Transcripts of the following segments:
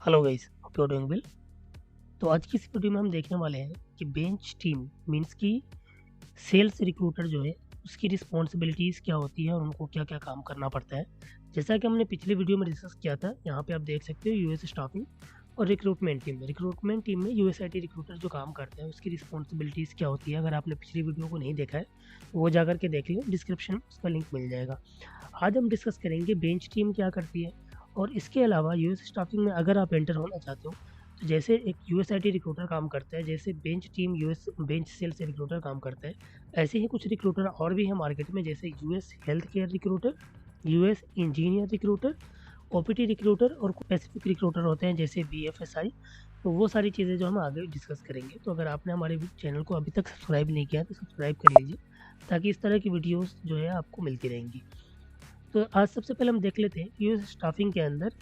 Hello guys, hope you are doing well. तो आज की इस वीडियो में हम देखने वाले हैं कि बेंच टीम मींस की सेल्स रिक्रूटर जो है उसकी रिस्पॉन्सिबिलिटीज़ क्या होती है और उनको क्या क्या काम करना पड़ता है। जैसा कि हमने पिछले वीडियो में डिस्कस किया था, यहाँ पे आप देख सकते हो यूएस स्टाफिंग और रिक्रूटमेंट टीम में यूएसआईटी रिक्रूटर जो काम करते हैं उसकी रिस्पॉन्सिबिलिटीज़ क्या होती है। अगर आपने पिछली वीडियो को नहीं देखा है तो वो जा करके देख लियो, डिस्क्रिप्शन में उसका लिंक मिल जाएगा। आज हम डिस्कस करेंगे बेंच टीम क्या करती है, और इसके अलावा यूएस स्टाफिंग में अगर आप एंटर होना चाहते हो तो जैसे एक यूएसआईटी रिक्रूटर काम करता है, जैसे bench team US bench sales recruiter काम करता है, ऐसे ही कुछ रिक्रूटर और भी हैं मार्केट में, जैसे US health care recruiter, US engineer recruiter, OPT recruiter और स्पेसिफिक रिक्रूटर होते हैं जैसे बीएफएसआई। तो वो सारी चीज़ें जो हम आगे डिस्कस करेंगे। तो अगर आपने हमारे चैनल को अभी तक सब्सक्राइब नहीं किया तो सब्सक्राइब कर लीजिए, ताकि इस तरह की वीडियोस जो है आपको मिलती रहेंगी। तो आज सबसे पहले हम देख लेते हैं यूएस स्टाफिंग के अंदर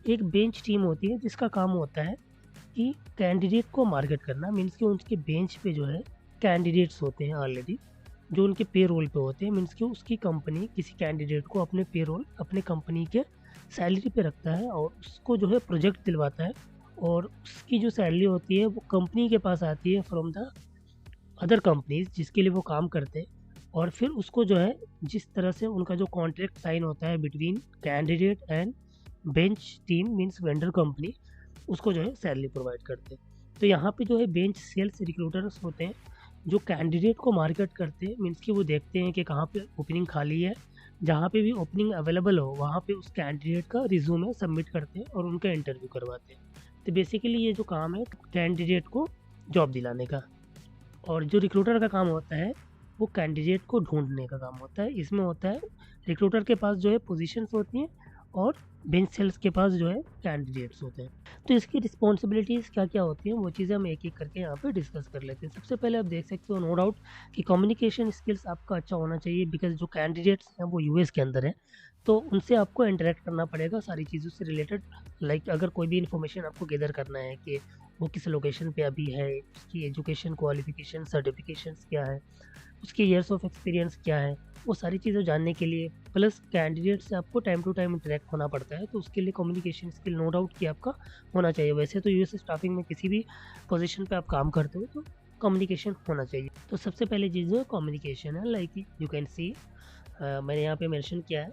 एक बेंच टीम होती है जिसका काम होता है कि कैंडिडेट को मार्केट करना। मीन्स कि उनके बेंच पे जो है कैंडिडेट्स होते हैं ऑलरेडी, जो उनके पे रोल पे होते हैं। मीन्स कि उसकी कंपनी किसी कैंडिडेट को अपने पे रोल अपने कंपनी के सैलरी पे रखता है और उसको जो है प्रोजेक्ट दिलवाता है, और उसकी जो सैलरी होती है वो कंपनी के पास आती है फ्रॉम द अदर कंपनीज जिसके लिए वो काम करते हैं। और फिर उसको जो है जिस तरह से उनका जो कॉन्ट्रैक्ट साइन होता है between candidate and bench team means vendor company, उसको जो है सैलरी प्रोवाइड करते हैं। तो यहाँ पे जो है बेंच सेल्स रिक्रूटर्स होते हैं जो कैंडिडेट को मार्केट करते हैं। मीन्स कि वो देखते हैं कि कहाँ पे ओपनिंग खाली है, जहाँ पे भी ओपनिंग अवेलेबल हो वहाँ पे उस कैंडिडेट का रिज्यूमे सबमिट करते हैं और उनका इंटरव्यू करवाते हैं। तो बेसिकली ये जो काम है कैंडिडेट को जॉब दिलाने का, और जो रिक्रूटर का काम होता है वो कैंडिडेट को ढूंढने का काम होता है। इसमें होता है रिक्रूटर के पास जो है पोजीशंस होती हैं और बेंच सेल्स के पास जो है कैंडिडेट्स होते हैं। तो इसकी रिस्पॉन्सिबिलिटीज़ क्या क्या होती हैं वो चीज़ें हम एक एक करके यहाँ पे डिस्कस कर लेते हैं। सबसे पहले आप देख सकते हो नो डाउट कि कम्युनिकेशन स्किल्स आपका अच्छा होना चाहिए, बिकॉज जो कैंडिडेट्स हैं वो यूएस के अंदर हैं, तो उनसे आपको इंटरेक्ट करना पड़ेगा सारी चीज़ों से रिलेटेड। लाइक अगर कोई भी इन्फॉर्मेशन आपको गैदर करना है कि वो किस लोकेशन पे अभी है, उसकी एजुकेशन क्वालिफिकेशन सर्टिफिकेशंस क्या है, उसकी ईयर्स ऑफ एक्सपीरियंस क्या है, वो सारी चीज़ें जानने के लिए प्लस कैंडिडेट से आपको टाइम टू टाइम इंटरेक्ट होना पड़ता है। तो उसके लिए कम्युनिकेशन स्किल नो डाउट कि आपका होना चाहिए। वैसे तो यूएस स्टाफिंग में किसी भी पोजीशन पे आप काम करते हो तो कम्युनिकेशन होना चाहिए। तो सबसे पहले चीज़ जो है कम्युनिकेशन है। लाइक यू कैन सी मैंने यहाँ पे मेंशन किया है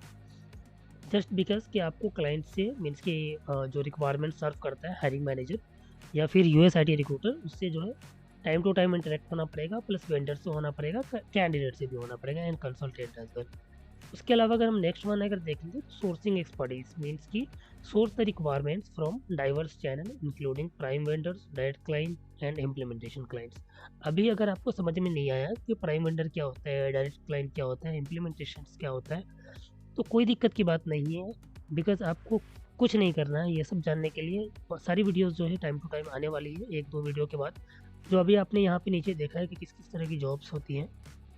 जस्ट बिकॉज कि आपको क्लाइंट से मीन्स कि जो रिक्वायरमेंट सर्व करता है हायरिंग मैनेजर या फिर यूएसआईटी रिक्रूटर, उससे जो है टाइम टू टाइम इंटरेक्ट होना पड़ेगा, प्लस वेंडर से होना पड़ेगा, कैंडिडेट से भी होना पड़ेगा एंड कंसल्टेंट एज वेल। उसके अलावा अगर हम नेक्स्ट वन अगर देखेंगे सोर्सिंग एक्सपर्टीज मीन्स की source the requirements from diverse channel including prime vendors, direct client and implementation clients. अभी अगर आपको समझ में नहीं आया कि प्राइम वेंडर क्या होता है, डायरेक्ट क्लाइंट क्या होता है, इम्प्लीमेंटेशन क्या होता है, तो कोई दिक्कत की बात नहीं है, बिकॉज आपको कुछ नहीं करना है ये सब जानने के लिए। सारी वीडियोस जो है टाइम टू टाइम आने वाली है एक दो वीडियो के बाद। जो अभी आपने यहाँ पे नीचे देखा है कि किस किस तरह की जॉब्स होती हैं,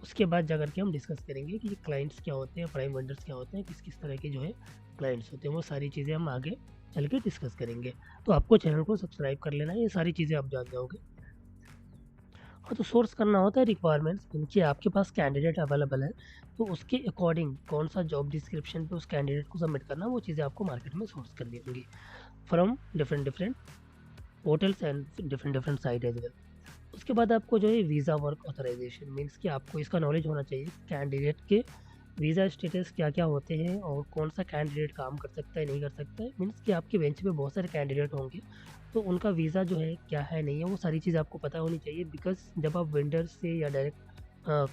उसके बाद जा करके हम डिस्कस करेंगे कि क्लाइंट्स क्या होते हैं, प्राइम वेंडर्स क्या होते हैं, किस किस तरह के जो है क्लाइंट्स होते हैं। वो सारी चीज़ें हम आगे चल के डिस्कस करेंगे। तो आपको चैनल को सब्सक्राइब कर लेना है, ये सारी चीज़ें आप जान जाओगे। हाँ, तो सोर्स करना होता है रिक्वायरमेंट्स इनकी, आपके पास कैंडिडेट अवेलेबल है तो उसके अकॉर्डिंग कौन सा जॉब डिस्क्रिप्शन पे उस कैंडिडेट को सबमिट करना, वो चीज़ें आपको मार्केट में सोर्स करनी होंगी from different different portals and different different site as well. उसके बाद आपको जो है वीज़ा वर्क ऑथराइजेशन मीन्स कि आपको इसका नॉलेज होना चाहिए कैंडिडेट के वीज़ा स्टेटस क्या क्या होते हैं और कौन सा कैंडिडेट काम कर सकता है नहीं कर सकता है। मीन्स कि आपके बेंच पे बहुत सारे कैंडिडेट होंगे तो उनका वीज़ा जो है क्या है नहीं है, वो सारी चीज़ आपको पता होनी चाहिए। बिकॉज जब आप वेंडर से या डायरेक्ट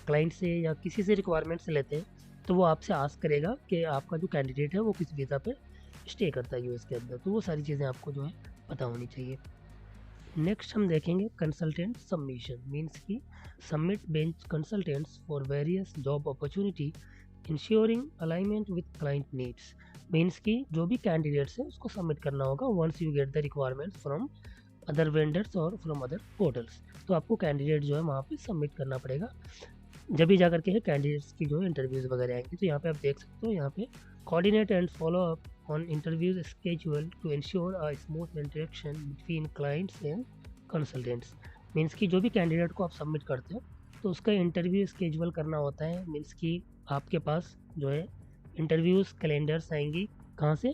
क्लाइंट से या किसी से रिक्वायरमेंट्स लेते हैं तो वो आपसे आस्क करेगा कि आपका जो कैंडिडेट है वो किस वीज़ा पे स्टे करता है यूएस के अंदर। तो वो सारी चीज़ें आपको जो है पता होनी चाहिए। नेक्स्ट हम देखेंगे कंसल्टेंट सबमिशन मीन्स की submit bench consultants for various job opportunity ensuring alignment with client needs. Means की जो भी कैंडिडेट्स है उसको सबमिट करना होगा once you get the requirement from other vendors और फ्रॉम अदर पोर्टल्स। तो आपको कैंडिडेट जो है वहाँ पे सबमिट करना पड़ेगा, जब भी जा करके है कैंडिडेट्स की जो है इंटरव्यूज़ वगैरह आएंगी। तो यहाँ पे आप देख सकते हो यहाँ पे coordinate and follow up on interviews schedule to ensure a smooth interaction between clients and consultants। Means कि जो भी कैंडिडेट को आप सबमिट करते हो तो उसका इंटरव्यू स्केजुअल करना होता है। मीन्स कि आपके पास जो है इंटरव्यूज़ कैलेंडर्स आएंगी कहाँ से,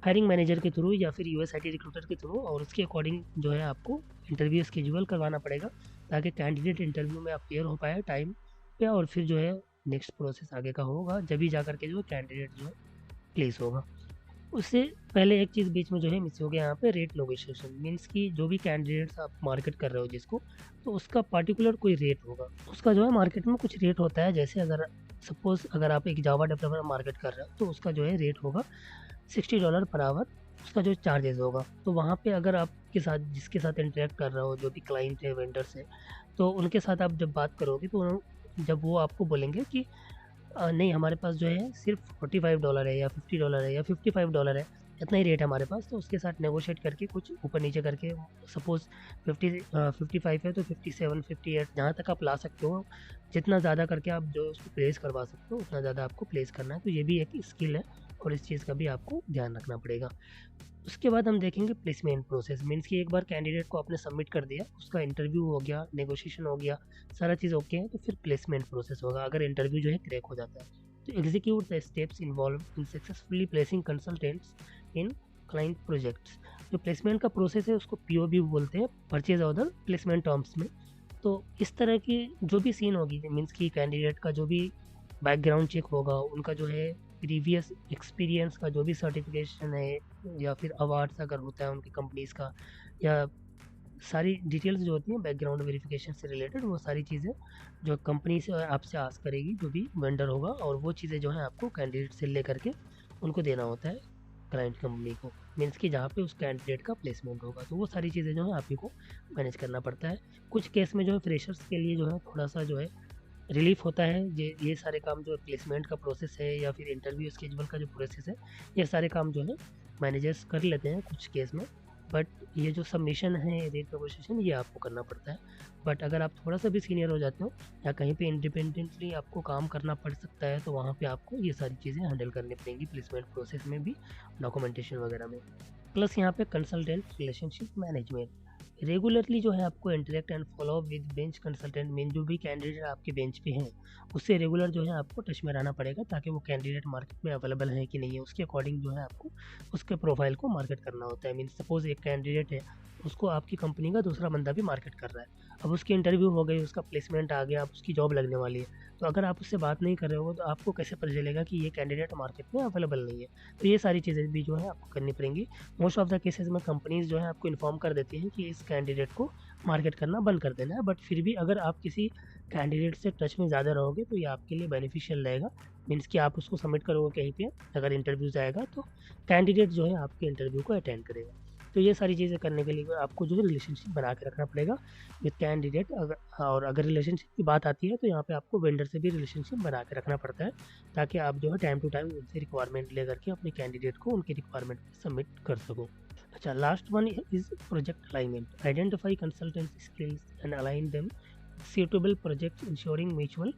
हायरिंग मैनेजर के थ्रू या फिर यूएसआईटी रिक्रूटर के थ्रू, और उसके अकॉर्डिंग जो है आपको इंटरव्यू स्केड्यूल करवाना पड़ेगा ताकि कैंडिडेट इंटरव्यू में अपीयर हो पाए टाइम पे, और फिर जो है नेक्स्ट प्रोसेस आगे का होगा जब भी जा करके जो है कैंडिडेट जो है प्लेस होगा। उससे पहले एक चीज़ बीच में जो है मिस हो गया यहाँ पे, रेट नेगोशिएशन। मीन्स कि जो भी कैंडिडेट्स आप मार्केट कर रहे हो जिसको, तो उसका पर्टिकुलर कोई रेट होगा, उसका जो है मार्केट में कुछ रेट होता है। जैसे अगर सपोज़ अगर आप एक जावा डेवलपर मार्केट कर रहे हो तो उसका जो है रेट होगा $60 पर आवर, उसका जो चार्जेस होगा। तो वहाँ पे अगर आपके साथ जिसके साथ इंटरेक्ट कर रहे हो, जो भी क्लाइंट है, वेंडर्स है, तो उनके साथ आप जब बात करोगे तो जब वो आपको बोलेंगे कि नहीं हमारे पास जो है सिर्फ $45 है या $50 है या $55 है, इतना ही रेट है हमारे पास, तो उसके साथ नेगोशिएट करके कुछ ऊपर नीचे करके, सपोज़ 55 है तो 57, 58 जहाँ तक आप ला सकते हो, जितना ज़्यादा करके आप जो उसको प्लेस करवा सकते हो उतना ज़्यादा आपको प्लेस करना है। तो ये भी एक स्किल है और इस चीज़ का भी आपको ध्यान रखना पड़ेगा। उसके बाद हम देखेंगे प्लेसमेंट प्रोसेस। मीन्स कि एक बार कैंडिडेट को आपने सबमिट कर दिया, उसका इंटरव्यू हो गया, नेगोशिएशन हो गया, सारा चीज़ ओके है, तो फिर प्लेसमेंट प्रोसेस होगा अगर इंटरव्यू जो है क्रैक हो जाता है। तो execute the steps involve in successfully placing consultants in client projects. जो प्लेसमेंट का प्रोसेस है उसको पीओबी बोलते हैं, परचेज ऑर्डर प्लेसमेंट टर्म्स में। तो इस तरह की जो भी सीन होगी, मीन्स कि कैंडिडेट का जो भी बैकग्राउंड चेक होगा, उनका जो है प्रीवियस एक्सपीरियंस का जो भी सर्टिफिकेशन है या फिर अवार्ड्स अगर होता है उनकी कंपनीज़ का, या सारी डिटेल्स जो होती हैं बैकग्राउंड वेरिफिकेशन से रिलेटेड, वो सारी चीज़ें जो कंपनी से आपसे आस्क करेगी, जो भी वेंडर होगा, और वो चीज़ें जो है आपको कैंडिडेट से ले करके उनको देना होता है क्लाइंट कंपनी को। मीन्स कि जहाँ पे उस कैंडिडेट का प्लेसमेंट होगा, तो वो सारी चीज़ें जो है आप ही को मैनेज करना पड़ता है। कुछ केस में जो है फ्रेशर्स के लिए जो है थोड़ा सा जो है रिलीफ होता है। ये सारे काम जो प्लेसमेंट का प्रोसेस है या फिर इंटरव्यू स्केड्यूल का जो प्रोसेस है, ये सारे काम जो है मैनेजर्स कर लेते हैं कुछ केस में। बट ये जो सबमिशन है, रेट नेगोशिएशन, ये आपको करना पड़ता है। बट अगर आप थोड़ा सा भी सीनियर हो जाते हो या कहीं पे इंडिपेंडेंटली आपको काम करना पड़ सकता है, तो वहाँ पे आपको ये सारी चीज़ें हैंडल करनी पड़ेंगी प्लेसमेंट प्रोसेस में भी, डॉक्यूमेंटेशन वगैरह में। प्लस यहाँ पे कंसल्टेंट रिलेशनशिप मैनेजमेंट, रेगुलरली जो है आपको interact and follow with bench consultant. Main जो भी कैंडिडेट आपके बेंच पे हैं उससे रेगुलर जो है आपको टच में रहना पड़ेगा, ताकि वो कैंडिडेट मार्केट में अवेलेबल है कि नहीं है, उसके अकॉर्डिंग जो है आपको उसके प्रोफाइल को मार्केट करना होता है। मीन सपोज एक कैंडिडेट है, उसको आपकी कंपनी का दूसरा बंदा भी मार्केट कर रहा है, अब उसकी इंटरव्यू हो गई, उसका प्लेसमेंट आ गया, अब उसकी जॉब लगने वाली है, तो अगर आप उससे बात नहीं कर रहे हो तो आपको कैसे पता चलेगा कि ये कैंडिडेट मार्केट में अवेलेबल नहीं है। तो ये सारी चीज़ें भी जो है आपको करनी पड़ेंगी। मोस्ट ऑफ द केसेस में कंपनीज जो है आपको इन्फॉर्म कर देती हैं कि इस कैंडिडेट को मार्केट करना बंद कर देना है, बट फिर भी अगर आप किसी कैंडिडेट से टच में ज़्यादा रहोगे तो ये आपके लिए बेनिफिशियल रहेगा। मीन्स कि आप उसको सबमिट करोगे कहीं पे, अगर इंटरव्यूज़ आएगा तो कैंडिडेट जो है आपके इंटरव्यू को अटेंड करेगा। तो ये सारी चीज़ें करने के लिए आपको जो है रिलेशनशिप बना के रखना पड़ेगा विद कैंडिडेट। और अगर रिलेशनशिप की बात आती है तो यहाँ पे आपको वेंडर से भी रिलेशनशिप बना के रखना पड़ता है, ताकि आप जो है टाइम टू टाइम उनसे रिक्वायरमेंट ले करके अपने कैंडिडेट को उनकी रिक्वायरमेंट सबमिट कर सको। अच्छा, last one is project alignment. Identify consultant skills and align them suitable projects ensuring mutual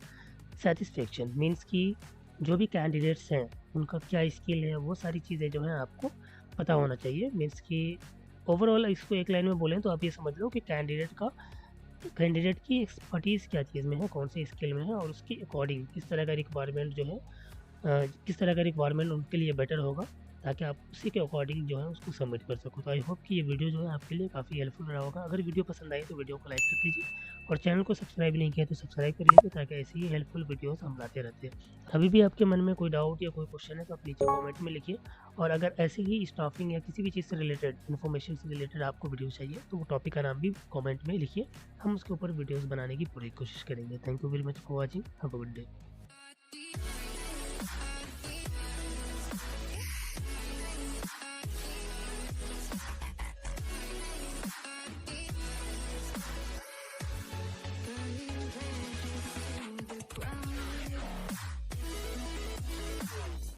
satisfaction। Means कि जो भी कैंडिडेट्स हैं उनका क्या स्किल है, वो सारी चीज़ें जो हैं आपको पता होना चाहिए। मीन्स कि ओवरऑल इसको एक लाइन में बोलें तो आप ये समझ लो कि कैंडिडेट की एक्सपर्टीज़ क्या चीज़ में है, कौन से स्किल में है, और उसके अकॉर्डिंग किस तरह का रिक्वायरमेंट जो है किस तरह का रिक्वायरमेंट उनके लिए बेटर होगा, ताकि आप उसी के अकॉर्डिंग जो है उसको सबमिट कर सको। तो आई होप कि ये वीडियो जो है आपके लिए काफ़ी हेल्पफुल रहा होगा। अगर वीडियो पसंद आई तो वीडियो को लाइक कर दीजिए, और चैनल को सब्सक्राइब नहीं किया तो सब्सक्राइब कर लीजिए, ताकि ऐसी ही हेल्पफुल वीडियोस हम लाते रहते हैं। अभी भी आपके मन में कोई डाउट या कोई क्वेश्चन है तो आप नीचे कॉमेंट में लिखिए, और अगर ऐसे ही स्टाफिंग या किसी भी चीज़ से रिलेटेड इन्फॉर्मेशन से रिलेटेड आपको वीडियो चाहिए तो वो टॉपिक का नाम भी कॉमेंट में लिखिए, हम उसके ऊपर वीडियोज़ बनाने की पूरी कोशिश करेंगे। Thank you very much for watching, have a good day.